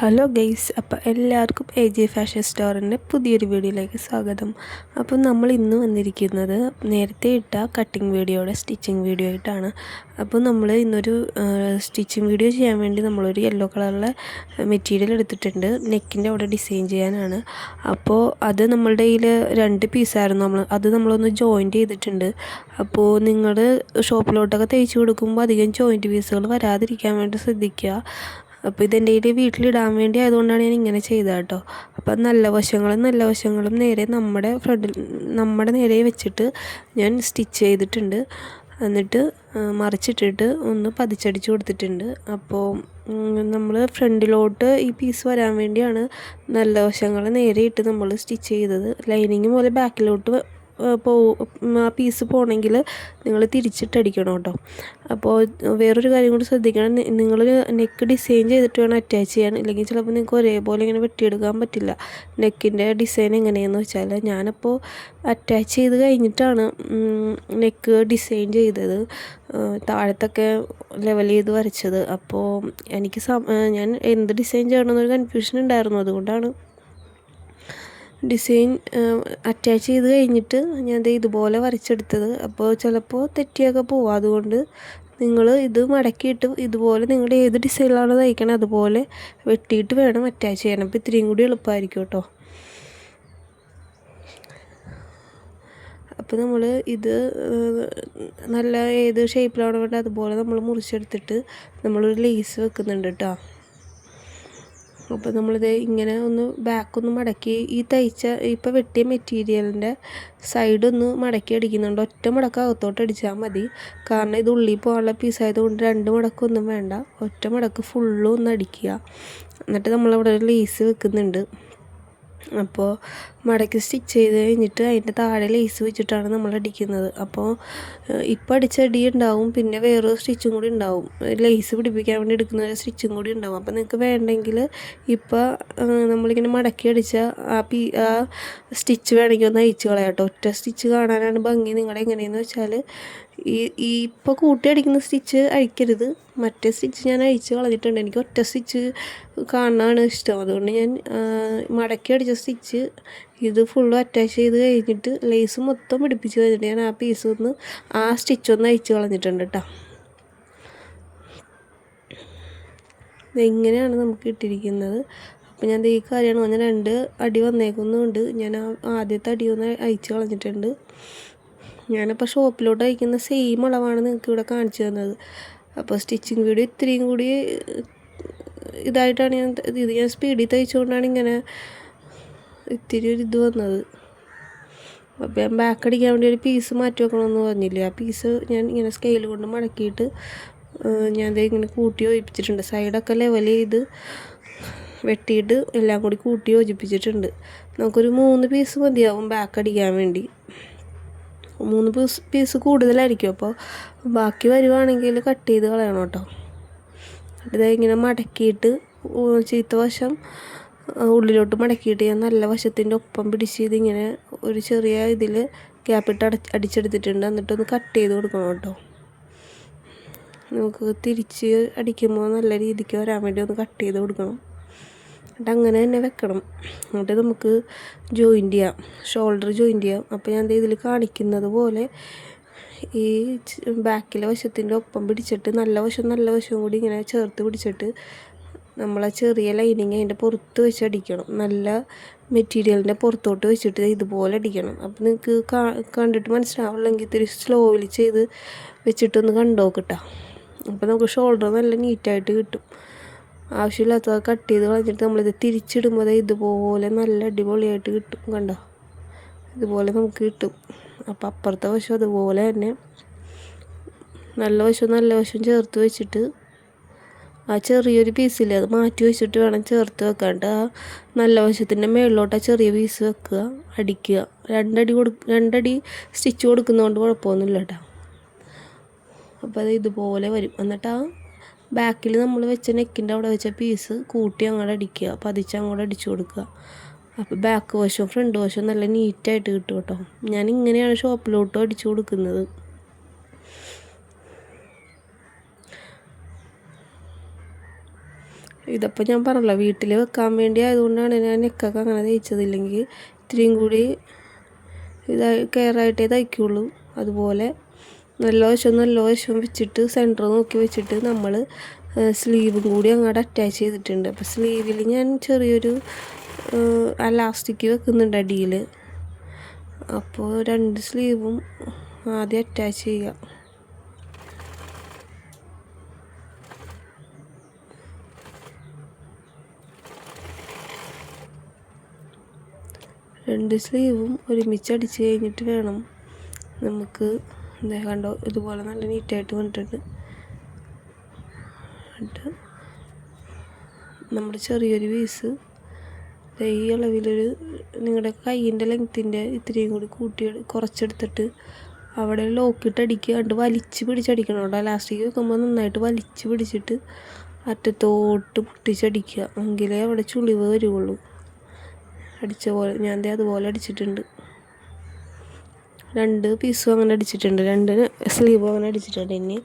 Hello guys, അപ്പോൾ എല്ലാവർക്കും A J fashion സ്റ്റോറിൻ്റെ പുതിയൊരു വീഡിയോയിലേക്ക് സ്വാഗതം. അപ്പോൾ നമ്മൾ ഇന്ന് വന്നിരിക്കുന്നത് നേരത്തെ ഇട്ട കട്ടിങ് വീഡിയോയുടെ സ്റ്റിച്ചിങ് വീഡിയോ ആയിട്ടാണ്. അപ്പോൾ നമ്മൾ ഇന്നൊരു സ്റ്റിച്ചിങ് വീഡിയോ ചെയ്യാൻ വേണ്ടി നമ്മളൊരു യെല്ലോ കളറിലെ മെറ്റീരിയൽ എടുത്തിട്ടുണ്ട്. നെക്കിൻ്റെ അവിടെ ഡിസൈൻ ചെയ്യാനാണ്. അപ്പോൾ അത് നമ്മളുടെ കയ്യിൽ 2 പീസായിരുന്നു. നമ്മളൊന്ന് ജോയിൻറ്റ് ചെയ്തിട്ടുണ്ട്. അപ്പോൾ നിങ്ങൾ ഷോപ്പിലോട്ടൊക്കെ തയ്ച്ച് കൊടുക്കുമ്പോൾ അധികം ജോയിൻറ്റ് പീസുകൾ വരാതിരിക്കാൻ വേണ്ടി ശ്രദ്ധിക്കുക. അപ്പോൾ ഇതെൻ്റെ കയ്യിൽ വീട്ടിലിടാൻ വേണ്ടി ആയതുകൊണ്ടാണ് ഞാൻ ഇങ്ങനെ ചെയ്തത് കേട്ടോ. അപ്പം നല്ല വശങ്ങളും നേരെ നമ്മുടെ നേരെ വെച്ചിട്ട് ഞാൻ സ്റ്റിച്ച് ചെയ്തിട്ടുണ്ട്. എന്നിട്ട് മറിച്ചിട്ടിട്ട് ഒന്ന് പതിച്ചടിച്ച് കൊടുത്തിട്ടുണ്ട്. അപ്പോൾ നമ്മൾ ഫ്രണ്ടിലോട്ട് ഈ പീസ് വരാൻ വേണ്ടിയാണ് നല്ല വശങ്ങൾ നേരെ ഇട്ട് നമ്മൾ സ്റ്റിച്ച് ചെയ്തത്. ലൈനിങ് പോലെ ബാക്കിലോട്ട് ആ പീസ് പോകണമെങ്കിൽ നിങ്ങൾ തിരിച്ചിട്ടടിക്കണം കേട്ടോ. അപ്പോൾ വേറൊരു കാര്യം കൂടി ശ്രദ്ധിക്കണം, നിങ്ങൾ നെക്ക് ഡിസൈൻ ചെയ്തിട്ട് വേണം അറ്റാച്ച് ചെയ്യാൻ. ഇല്ലെങ്കിൽ ചിലപ്പോൾ നിങ്ങൾക്ക് ഒരേപോലെ ഇങ്ങനെ വെട്ടിയെടുക്കാൻ പറ്റില്ല. നെക്കിൻ്റെ ഡിസൈൻ എങ്ങനെയാണെന്ന് വെച്ചാൽ, ഞാനപ്പോൾ അറ്റാച്ച് ചെയ്ത് കഴിഞ്ഞിട്ടാണ് നെക്ക് ഡിസൈൻ ചെയ്തത്, താഴത്തൊക്കെ ലെവൽ ചെയ്ത് വരച്ചത്. അപ്പോൾ എനിക്ക് ഞാൻ എന്ത് ഡിസൈൻ ചെയ്യണമെന്നൊരു കൺഫ്യൂഷൻ ഉണ്ടായിരുന്നു. അതുകൊണ്ടാണ് ഡിസൈൻ അറ്റാച്ച് ചെയ്ത് കഴിഞ്ഞിട്ട് ഞാൻ ഇതുപോലെ വരച്ചെടുത്തത്. അപ്പോൾ ചിലപ്പോൾ തെറ്റിയൊക്കെ പോവും. അതുകൊണ്ട് നിങ്ങൾ ഇത് മടക്കിയിട്ട് ഇതുപോലെ നിങ്ങളുടെ ഏത് ഡിസൈനിലാണ് തയ്ക്കണത് അതുപോലെ വെട്ടിയിട്ട് വേണം അറ്റാച്ച് ചെയ്യാൻ. അപ്പോൾ ഇത്രയും കൂടി എളുപ്പമായിരിക്കും കേട്ടോ. അപ്പോൾ നമ്മൾ ഇത് നല്ല ഏത് ഷേപ്പിലാണ് വേണ്ടത് അതുപോലെ നമ്മൾ മുറിച്ചെടുത്തിട്ട് നമ്മളൊരു ലേസ് വെക്കുന്നുണ്ട് കേട്ടോ. അപ്പോൾ നമ്മളിത് ഇങ്ങനെ ഒന്ന് ബാക്കൊന്ന് മടക്കി ഈ ഇപ്പോൾ വെട്ടിയ മെറ്റീരിയലിൻ്റെ സൈഡൊന്ന് മടക്കി അടിക്കുന്നുണ്ട്. ഒറ്റ മടക്ക് അകത്തോട്ട് അടിച്ചാൽ മതി. കാരണം ഇത് ഉള്ളിൽ പോകാനുള്ള പീസായതുകൊണ്ട് 2 മടക്കൊന്നും വേണ്ട. ഒറ്റ മടക്ക് ഫുള്ളും ഒന്ന് അടിക്കുക. എന്നിട്ട് നമ്മളവിടെ ഒരു ലേസ് വെക്കുന്നുണ്ട്. അപ്പോൾ മടക്കി സ്റ്റിച്ച് ചെയ്ത് കഴിഞ്ഞിട്ട് അതിൻ്റെ താഴെ ലേസ് വെച്ചിട്ടാണ് നമ്മൾ അടിക്കുന്നത്. അപ്പോൾ ഇപ്പോൾ അടിച്ച അടി ഉണ്ടാവും, പിന്നെ വേറൊരു സ്റ്റിച്ചും കൂടി ഉണ്ടാവും. ലേസ് പിടിപ്പിക്കാൻ വേണ്ടി എടുക്കുന്ന ഒരു സ്റ്റിച്ചും കൂടി ഉണ്ടാവും. അപ്പോൾ നിങ്ങൾക്ക് വേണ്ടെങ്കിൽ ഇപ്പോൾ നമ്മളിങ്ങനെ മടക്കി അടിച്ച ആ സ്റ്റിച്ച് വേണമെങ്കിൽ ഒന്ന് അയച്ചു കളയാം കേട്ടോ. ഒറ്റ സ്റ്റിച്ച് കാണാനാണ് ഭംഗി. നിങ്ങളുടെ എങ്ങനെയെന്ന് വെച്ചാൽ ഇപ്പോൾ കൂട്ടി അടിക്കുന്ന സ്റ്റിച്ച് അഴിക്കരുത്. മറ്റേ സ്റ്റിച്ച് ഞാൻ അഴിച്ച് കളഞ്ഞിട്ടുണ്ട്. എനിക്ക് ഒറ്റ സ്റ്റിച്ച് കാണാനാണ് ഇഷ്ടം. അതുകൊണ്ട് ഞാൻ മടക്കി അടിച്ച സ്റ്റിച്ച് ഇത് ഫുള്ളും അറ്റാച്ച് ചെയ്ത് കഴിഞ്ഞിട്ട് ലേസ് മൊത്തം പിടിപ്പിച്ച് കഴിഞ്ഞിട്ട് ഞാൻ ആ സ്റ്റിച്ചൊന്ന് അഴിച്ച് കളഞ്ഞിട്ടുണ്ട് കേട്ടോ. ഇങ്ങനെയാണ് നമുക്ക് ഇട്ടിരിക്കുന്നത്. അപ്പോൾ ഞാൻ ഈ കാര്യമാണ് പറഞ്ഞാൽ 2 അടി വന്നേക്കുന്നുണ്ട്. ഞാൻ ആദ്യത്തെ അടി ഒന്ന് അഴിച്ച് കളഞ്ഞിട്ടുണ്ട്. ഞാനിപ്പോൾ ഷോപ്പിലോട്ട് അയക്കുന്ന സെയിം അളവാണ് നിങ്ങൾക്ക് ഇവിടെ കാണിച്ചു തന്നത്. അപ്പോൾ സ്റ്റിച്ചിങ് വീഡിയോ ഇത്രയും കൂടി ഇതായിട്ടാണ് ഞാൻ സ്പീഡിൽ തയ്ച്ചുകൊണ്ടാണ് ഇങ്ങനെ ഇത്തിരി ഒരു ഇത് വന്നത്. അപ്പോൾ ഞാൻ ബാക്ക് അടിക്കാൻ വേണ്ടി ഒരു പീസ് മാറ്റി വെക്കണമെന്ന് പറഞ്ഞില്ലേ, ആ പീസ് ഞാൻ ഇങ്ങനെ സ്കെയിൽ കൊണ്ട് മടക്കിയിട്ട് ഞാൻ ഇങ്ങനെ കൂട്ടി യോജിപ്പിച്ചിട്ടുണ്ട്. സൈഡൊക്കെ ലെവൽ ചെയ്ത് വെട്ടിയിട്ട് എല്ലാം കൂടി കൂട്ടി യോജിപ്പിച്ചിട്ടുണ്ട്. നമുക്കൊരു 3 പീസ് മതിയാവും ബാക്ക് അടിക്കാൻ വേണ്ടി. 3 പീസ് കൂടുതലായിരിക്കും. അപ്പോൾ ബാക്കി വരുവാണെങ്കിൽ കട്ട് ചെയ്ത് കളയണം കേട്ടോ. ഇങ്ങനെ മടക്കിയിട്ട് ചീത്ത വശം ഉള്ളിലോട്ട് മടക്കിയിട്ട് ഞാൻ നല്ല വശത്തിൻ്റെ ഒപ്പം പിടിച്ച് ഇതിങ്ങനെ ഒരു ചെറിയ ഇതിൽ ഗ്യാപ്പിട്ട് അടിച്ചെടുത്തിട്ടുണ്ട്. എന്നിട്ടൊന്ന് കട്ട് ചെയ്ത് കൊടുക്കണം കേട്ടോ. നമുക്ക് തിരിച്ച് അടിക്കുമ്പോൾ നല്ല രീതിക്ക് വരാൻ വേണ്ടി ഒന്ന് കട്ട് ചെയ്ത് കൊടുക്കണം. എന്നിട്ട് അങ്ങനെ തന്നെ വെക്കണം. എന്നിട്ട് നമുക്ക് ജോയിൻ്റ് ചെയ്യാം, ഷോൾഡർ ജോയിൻ്റ് ചെയ്യാം. അപ്പോൾ ഞാൻ ഇതിൽ കാണിക്കുന്നത് പോലെ ഈ ബാക്കിലെ വശത്തിൻ്റെ ഒപ്പം പിടിച്ചിട്ട് നല്ല വശവും കൂടി ഇങ്ങനെ ചേർത്ത് പിടിച്ചിട്ട് നമ്മളെ ചെറിയ ലൈനിങ് അതിൻ്റെ പുറത്ത് വെച്ച് അടിക്കണം. നല്ല മെറ്റീരിയലിൻ്റെ പുറത്തോട്ട് വെച്ചിട്ട് ഇതുപോലെ അടിക്കണം. അപ്പോൾ നിങ്ങൾക്ക് കണ്ടിട്ട് മനസ്സിലാവില്ലെങ്കിൽ ഇത്തിരി സ്ലോയിൽ ചെയ്ത് വെച്ചിട്ടൊന്ന് കണ്ടോക്കിട്ടാ. അപ്പോൾ നമുക്ക് ഷോൾഡർ നല്ല നീറ്റായിട്ട് കിട്ടും. ആവശ്യമില്ലാത്തത് കട്ട് ചെയ്ത് കളഞ്ഞിട്ട് നമ്മളിത് തിരിച്ചിടുമ്പോൾ ഇതുപോലെ നല്ല അടിപൊളിയായിട്ട് കിട്ടും. കണ്ടോ, ഇതുപോലെ നമുക്ക് കിട്ടും. അപ്പോൾ അപ്പുറത്തെ വശം അതുപോലെ തന്നെ നല്ല വശം ചേർത്ത് വെച്ചിട്ട് ആ ചെറിയൊരു പീസിൽ അത് മാറ്റി വെച്ചിട്ട് വേണം ചേർത്ത് വെക്കാണ്ട് ആ നല്ല വശത്തിൻ്റെ മുകളിലോട്ട് ആ ചെറിയ പീസ് വെക്കുക, അടിക്കുക. 2 അടി സ്റ്റിച്ച് കൊടുക്കുന്നതുകൊണ്ട് കുഴപ്പമൊന്നുമില്ല കേട്ടോ. അപ്പോൾ അത് ഇതുപോലെ വരും. എന്നിട്ട് ആ ബാക്കിൽ നമ്മൾ വെച്ച നെക്കിൻ്റെ അവിടെ വെച്ച പീസ് കൂട്ടി അങ്ങോട്ട് അടിക്കുക, പതിച്ച് അങ്ങോട്ട് അടിച്ചു കൊടുക്കുക. അപ്പോൾ ബാക്ക് വശവും ഫ്രണ്ട് വശവും നല്ല നീറ്റായിട്ട് കിട്ടും കേട്ടോ. ഞാൻ ഇങ്ങനെയാണ് ഷോപ്പിലോട്ടും അടിച്ചു കൊടുക്കുന്നത്. ഇതിപ്പോൾ ഞാൻ പറഞ്ഞല്ലോ വീട്ടിൽ വെക്കാൻ വേണ്ടി ആയതുകൊണ്ടാണ് ഞാൻ നെക്കൊക്കെ അങ്ങനെ തയ്ച്ചതില്ലെങ്കിൽ ഇത്തിരിയും കൂടി കെയറായിട്ടേ തയ്ക്കുള്ളൂ. അതുപോലെ നല്ല വശം വെച്ചിട്ട് സെൻറ്റർ നോക്കി വെച്ചിട്ട് നമ്മൾ സ്ലീവും കൂടി അങ്ങോട്ട് അറ്റാച്ച് ചെയ്തിട്ടുണ്ട്. അപ്പോൾ സ്ലീവിൽ ഞാൻ ചെറിയൊരു അലാസ്റ്റിക് വെക്കുന്നുണ്ട് അടിയിൽ. അപ്പോൾ 2 സ്ലീവും ആദ്യം അറ്റാച്ച് ചെയ്യുക. രണ്ട് സ്ലീവും ഒരുമിച്ച് അടിച്ച് കഴിഞ്ഞിട്ട് വേണം നമുക്ക് കണ്ടോ ഇതുപോലെ നല്ല നീറ്റായിട്ട് വന്നിട്ടുണ്ട്. എന്നിട്ട് നമ്മുടെ ചെറിയൊരു പീസ് ഈ അളവിലൊരു നിങ്ങളുടെ കൈയിൻ്റെ ലെങ്ത്തിൻ്റെ ഇത്രയും കൂടി കുറച്ചെടുത്തിട്ട് അവിടെ ലോക്കിട്ട് അടിക്കുക. എന്നിട്ട് വലിച്ച് പിടിച്ചടിക്കണം കേട്ടോ. ലാസ്റ്റിക്ക് വെക്കുമ്പോൾ നന്നായിട്ട് വലിച്ച് പിടിച്ചിട്ട് അറ്റത്തോട്ട് പൊട്ടിച്ചടിക്കുക. എങ്കിലേ അവിടെ ചുളിവ് വരുള്ളൂ. അടിച്ച പോലെ ഞാൻ അതുപോലെ അടിച്ചിട്ടുണ്ട്. 2 പീസും അങ്ങനെ അടിച്ചിട്ടുണ്ട്, 2 സ്ലീവും അങ്ങനെ അടിച്ചിട്ടുണ്ട്. ഇനി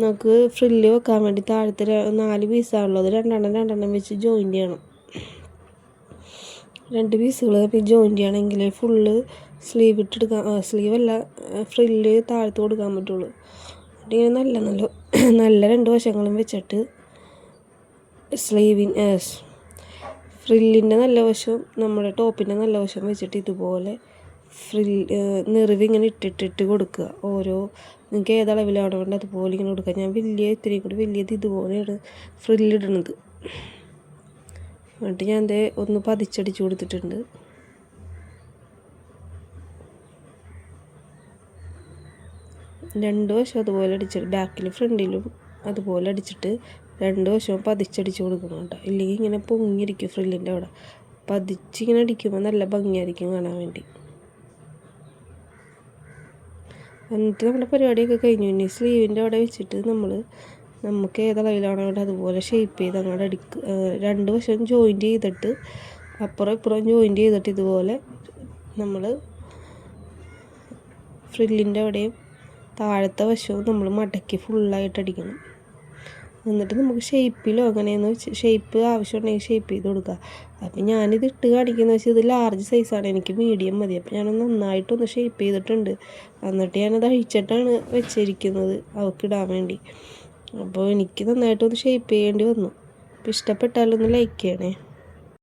നമുക്ക് ഫ്രില്ല് വെക്കാൻ വേണ്ടി താഴത്തെ 4 പീസാണുള്ളത്, 2 വെച്ച് ജോയിൻ്റ് ചെയ്യണം. 2 പീസുകൾ ജോയിൻ്റ് ചെയ്യണമെങ്കിൽ ഫുള്ള് സ്ലീവ് ഇട്ടെടുക്കാൻ സ്ലീവല്ല ഫ്രില്ല് താഴത്ത് കൊടുക്കാൻ പറ്റുള്ളൂ. ഇങ്ങനെ നല്ല 2 വശങ്ങളും വെച്ചിട്ട് ഫ്രില്ലിൻ്റെ നല്ല വശം നമ്മുടെ ടോപ്പിൻ്റെ നല്ല വശം വെച്ചിട്ട് ഇതുപോലെ നെറിവ് ഇങ്ങനെ ഇട്ടിട്ട് കൊടുക്കുക. നിങ്ങൾക്ക് ഏതളവിലാണോ വേണ്ടത് അതുപോലെ ഇങ്ങനെ കൊടുക്കുക. ഞാൻ ഇത്രയും കൂടി വലിയത് ഇതുപോലെയാണ് ഫ്രില്ലിടുന്നത്. എന്നിട്ട് ഞാൻ ഒന്ന് പതിച്ചടിച്ച് കൊടുത്തിട്ടുണ്ട്. രണ്ട് വശം അതുപോലെ അടിച്ചിട്ട് ബാക്കിൽ ഫ്രണ്ടിലും അതുപോലെ അടിച്ചിട്ട് 2 വശവും പതിച്ചടിച്ച് കൊടുക്കണം കേട്ടോ. ഇല്ലെങ്കിൽ ഇങ്ങനെ പൊങ്ങിയിരിക്കും ഫ്രില്ലിൻ്റെ അവിടെ. പതിച്ചിങ്ങനെ അടിക്കുമ്പോൾ നല്ല ഭംഗിയായിരിക്കും കാണാൻ വേണ്ടി. എന്നിട്ട് നമ്മുടെ പരിപാടിയൊക്കെ കഴിഞ്ഞു. ഇനി സ്ലീവിൻ്റെ അവിടെ വെച്ചിട്ട് നമുക്ക് ഏതളവിലാണോ വേണ്ടത് അതുപോലെ ഷേപ്പ് ചെയ്ത് അങ്ങോട്ട് അടിക്കുക. 2 വശവും ജോയിൻ്റ് ചെയ്തിട്ട് അപ്പുറം ഇപ്പുറം ജോയിൻ്റ് ചെയ്തിട്ട് ഇതുപോലെ നമ്മൾ ഫ്രില്ലിൻ്റെ അവിടെയും താഴത്തെ വശവും നമ്മൾ മടക്കി ഫുള്ളായിട്ട് അടിക്കണം. എന്നിട്ട് നമുക്ക് ഷേപ്പിലോ അങ്ങനെയെന്ന് വെച്ച് ഷേപ്പ് ആവശ്യമുണ്ടെങ്കിൽ ഷേപ്പ് ചെയ്ത് കൊടുക്കുക. അപ്പം ഞാനിത് ഇട്ട് കാണിക്കുന്നത് വെച്ചാൽ ഇത് ലാർജ് സൈസാണ്, എനിക്ക് മീഡിയം മതി. അപ്പം ഞാനൊന്ന് നന്നായിട്ടൊന്ന് ഷേപ്പ് ചെയ്തിട്ടുണ്ട്. എന്നിട്ട് ഞാനത് അഴിച്ചിട്ടാണ് വെച്ചിരിക്കുന്നത് അവൾക്കിടാൻ വേണ്ടി. അപ്പോൾ എനിക്ക് നന്നായിട്ടൊന്ന് ഷേപ്പ് ചെയ്യേണ്ടി വന്നു. അപ്പോൾ ഇഷ്ടപ്പെട്ടാലൊന്ന് ലൈക്ക് ചെയ്യണേ.